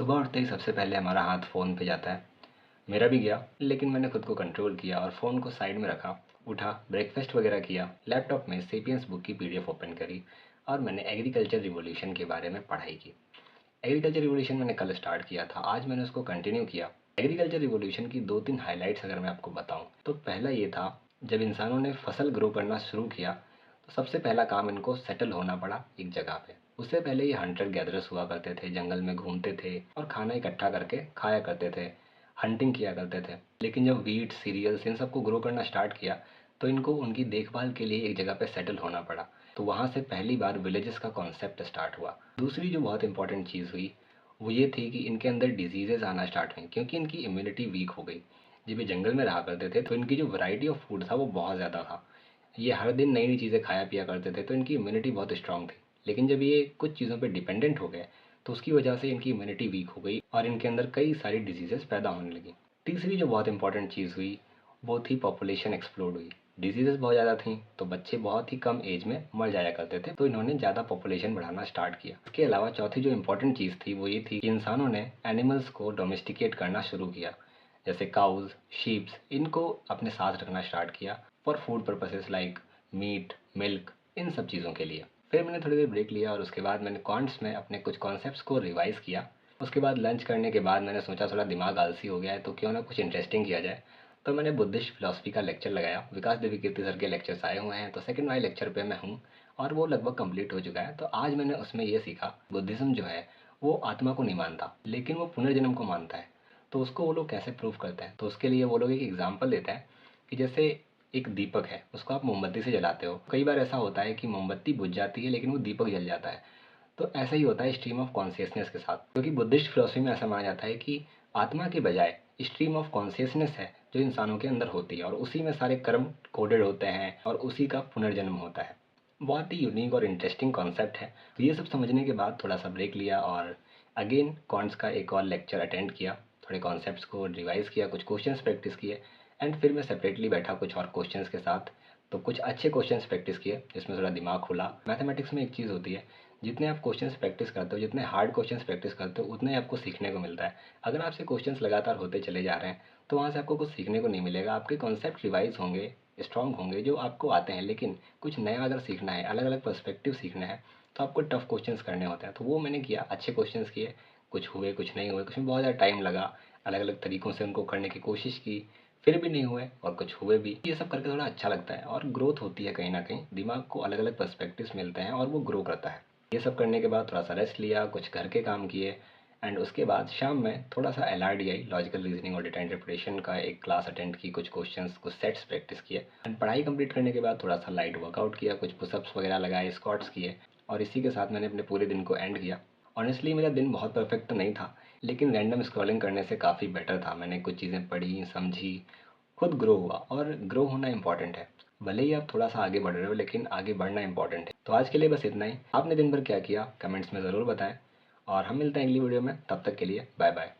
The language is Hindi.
सुबह उठते ही सबसे पहले हमारा हाथ फ़ोन पे जाता है। मेरा भी गया, लेकिन मैंने खुद को कंट्रोल किया और फ़ोन को साइड में रखा। उठा, ब्रेकफ़ास्ट वगैरह किया, लैपटॉप में सेपियंस बुक की पीडीएफ ओपन करी और मैंने एग्रीकल्चर रिवॉल्यूशन के बारे में पढ़ाई की। एग्रीकल्चर रिवॉल्यूशन मैंने कल स्टार्ट किया था, आज मैंने उसको कंटिन्यू किया। एग्रीकल्चर रिवॉल्यूशन की 2-3 हाइलाइट्स अगर मैं आपको बताऊँ, तो पहला ये था, जब इंसानों ने फसल ग्रो करना शुरू किया, तो सबसे पहला काम इनको सेटल होना पड़ा एक जगह पे। उससे पहले ये हंटर गैदरर्स हुआ करते थे, जंगल में घूमते थे और खाना इकट्ठा करके खाया करते थे, हंटिंग किया करते थे। लेकिन जब व्हीट, सीरियल्स इन सबको ग्रो करना स्टार्ट किया, तो इनको उनकी देखभाल के लिए एक जगह पे सेटल होना पड़ा। तो वहाँ से पहली बार विलेजेस का कॉन्सेप्ट स्टार्ट हुआ। दूसरी जो बहुत इंपॉर्टेंट चीज़ हुई, वो ये थी कि इनके अंदर डिजीज़ेज़ आना स्टार्ट हुई, क्योंकि इनकी इम्यूनिटी वीक हो गई। जब ये जंगल में रहा करते थे, तो इनकी जो वैरायटी ऑफ फूड था वो बहुत ज़्यादा था। ये हर दिन नई नई चीज़ें खाया पिया करते थे, तो इनकी इम्यूनिटी बहुत स्ट्रांग थी। लेकिन जब ये कुछ चीज़ों पे डिपेंडेंट हो गए, तो उसकी वजह से इनकी इम्यूनिटी वीक हो गई और इनके अंदर कई सारी डिजीज़ेज़ पैदा होने लगी। तीसरी जो बहुत इंपॉर्टेंट चीज़ हुई, वो थी पॉपुलेशन एक्सप्लोड हुई। डिजीज़ेज़ बहुत ज़्यादा थी, तो बच्चे बहुत ही कम एज में मर जाया करते थे, तो इन्होंने ज़्यादा पॉपुलेशन बढ़ाना स्टार्ट किया। इसके अलावा चौथी जो इंपॉर्टेंट चीज़ थी, वो ये थी कि इंसानों ने एनिमल्स को डोमेस्टिकेट करना शुरू किया। जैसे काउज़, शीप्स, इनको अपने साथ रखना स्टार्ट किया for food purposes like meat, milk, इन सब चीज़ों के लिए। फिर मैंने थोड़ी देर ब्रेक लिया और उसके बाद मैंने क्वांट्स में अपने कुछ कॉन्सेप्ट्स को रिवाइज़ किया। उसके बाद लंच करने के बाद मैंने सोचा थोड़ा दिमाग आलसी हो गया है, तो क्यों ना कुछ इंटरेस्टिंग किया जाए। तो मैंने बुद्धिस्ट फिलॉसफी का लेक्चर लगाया। विकास देवी कीर्ति सर के लेक्चर्स आए हुए हैं, तो सेकंड वाले लेक्चर पे मैं हूँ और वो लगभग कंप्लीट हो चुका है। तो आज मैंने उसमें ये सीखा, बुद्धिज़्म जो है वो आत्मा को नहीं मानता, लेकिन वो पुनर्जन्म को मानता है। तो उसको वो लोग कैसे प्रूव करते हैं, तो उसके लिए वो लोग एक एग्जाम्पल देते हैं कि जैसे एक दीपक है, उसको आप मोमबत्ती से जलाते हो। कई बार ऐसा होता है कि मोमबत्ती बुझ जाती है, लेकिन वो दीपक जल जाता है। तो ऐसा ही होता है स्ट्रीम ऑफ कॉन्शियसनेस के साथ, क्योंकि बुद्धिस्ट फिलॉसफी में ऐसा माना जाता है कि आत्मा के बजाय स्ट्रीम ऑफ कॉन्शियसनेस है जो इंसानों के अंदर होती है, और उसी में सारे कर्म कोडेड होते हैं और उसी का पुनर्जन्म होता है। बहुत ही यूनिक और इंटरेस्टिंग कॉन्सेप्ट है। तो ये सब समझने के बाद थोड़ा सा ब्रेक लिया और अगेन कॉन्ट्स का एक और लेक्चर अटेंड किया, थोड़े कॉन्सेप्ट्स को रिवाइज किया, कुछ क्वेश्चंस प्रैक्टिस किए एंड फिर मैं सेपरेटली बैठा कुछ और क्वेश्चंस के साथ। तो कुछ अच्छे क्वेश्चंस प्रैक्टिस किए जिसमें थोड़ा दिमाग खुला। मैथमेटिक्स में एक चीज़ होती है, जितने आप क्वेश्चंस प्रैक्टिस करते हो, जितने हार्ड क्वेश्चंस प्रैक्टिस करते हो, उतना ही आपको सीखने को मिलता है। अगर आपसे क्वेश्चंस लगातार होते चले जा रहे हैं, तो वहाँ से आपको कुछ सीखने को नहीं मिलेगा। आपके कॉन्सेप्ट रिवाइज होंगे, स्ट्रांग होंगे जो आपको आते हैं, लेकिन कुछ नया अगर सीखना है, अलग अलग पर्सपेक्टिव सीखना है, तो आपको टफ क्वेश्चंस करने होते हैं। तो वो मैंने किया, अच्छे क्वेश्चंस किए, कुछ हुए कुछ नहीं हुए, कुछ में बहुत ज़्यादा टाइम लगा, अलग अलग तरीक़ों से उनको करने की कोशिश की, फिर भी नहीं हुए और कुछ हुए भी। ये सब करके थोड़ा अच्छा लगता है और ग्रोथ होती है, कहीं ना कहीं दिमाग को अलग अलग पर्सपेक्टिव्स मिलते हैं और वो ग्रो करता है। ये सब करने के बाद थोड़ा सा रेस्ट लिया, कुछ घर के काम किए एंड उसके बाद शाम में थोड़ा सा LRDI, लॉजिकल रीजनिंग और डेटा इंटरप्रिटेशन का एक क्लास अटेंड की, कुछ क्वेश्चंस, कुछ सेट्स प्रैक्टिस किए एंड पढ़ाई कंप्लीट करने के बाद थोड़ा सा लाइट वर्कआउट किया, कुछ पुशअप्स वगैरह लगाए, स्क्वाट्स किए और इसी के साथ मैंने अपने पूरे दिन को एंड किया। ऑनेस्टली मेरा दिन बहुत परफेक्ट तो नहीं था, लेकिन रैंडम स्क्रॉलिंग करने से काफ़ी बेटर था। मैंने कुछ चीज़ें पढ़ी, समझी, खुद ग्रो हुआ और ग्रो होना इंपॉर्टेंट है। भले ही आप थोड़ा सा आगे बढ़ रहे हो, लेकिन आगे बढ़ना इंपॉर्टेंट है। तो आज के लिए बस इतना ही। आपने दिन भर क्या किया कमेंट्स में ज़रूर बताएं और हम मिलते हैं अगली वीडियो में। तब तक के लिए बाय बाय।